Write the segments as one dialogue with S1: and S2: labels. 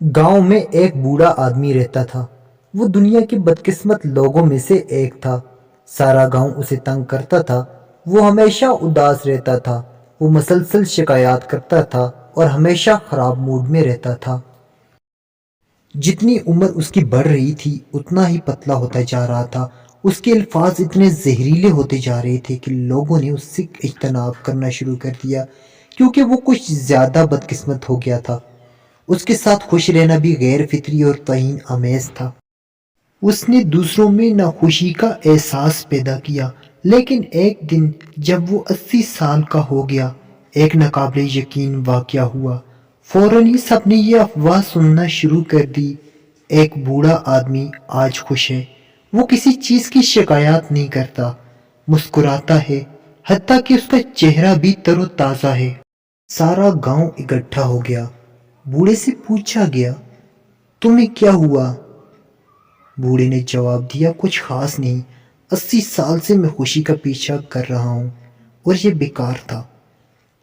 S1: گاؤں میں ایک بوڑھا آدمی رہتا تھا۔ وہ دنیا کے بدقسمت لوگوں میں سے ایک تھا۔ سارا گاؤں اسے تنگ کرتا تھا۔ وہ ہمیشہ اداس رہتا تھا۔ وہ مسلسل شکایات کرتا تھا اور ہمیشہ خراب موڈ میں رہتا تھا۔ جتنی عمر اس کی بڑھ رہی تھی اتنا ہی پتلا ہوتا جا رہا تھا۔ اس کے الفاظ اتنے زہریلے ہوتے جا رہے تھے کہ لوگوں نے اس سے اجتناب کرنا شروع کر دیا، کیونکہ وہ کچھ زیادہ بدقسمت ہو گیا تھا۔ اس کے ساتھ خوش رہنا بھی غیر فطری اور توہین آمیز تھا۔ اس نے دوسروں میں ناخوشی کا احساس پیدا کیا، لیکن ایک دن جب وہ 80 سال کا ہو گیا، ایک ناقابل یقین واقعہ ہوا۔ فوراً ہی سب نے یہ افواہ سننا شروع کر دی: ایک بوڑھا آدمی آج خوش ہے۔ وہ کسی چیز کی شکایات نہیں کرتا، مسکراتا ہے، حتیٰ کہ اس کا چہرہ بھی تر و تازہ ہے۔ سارا گاؤں اکٹھا ہو گیا۔ بوڑھے سے پوچھا گیا: تمہیں کیا ہوا؟ بوڑھے نے جواب دیا: کچھ خاص نہیں، 80 سال سے میں خوشی کا پیچھا کر رہا ہوں اور یہ بیکار تھا،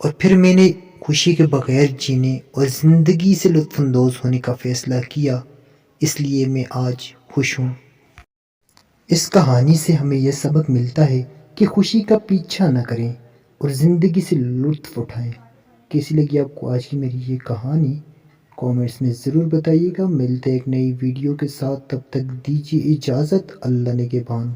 S1: اور پھر میں نے خوشی کے بغیر جینے اور زندگی سے لطف اندوز ہونے کا فیصلہ کیا، اس لیے میں آج خوش ہوں۔ اس کہانی سے ہمیں یہ سبق ملتا ہے کہ خوشی کا پیچھا نہ کریں اور زندگی سے لطف اٹھائیں۔ کیسی لگی آپ کو آج کی میری یہ کہانی؟ کامنٹس میں ضرور بتائیے گا۔ ملتے ہیں ایک نئی ویڈیو کے ساتھ، تب تک دیجیے اجازت۔ اللہ نگہبان۔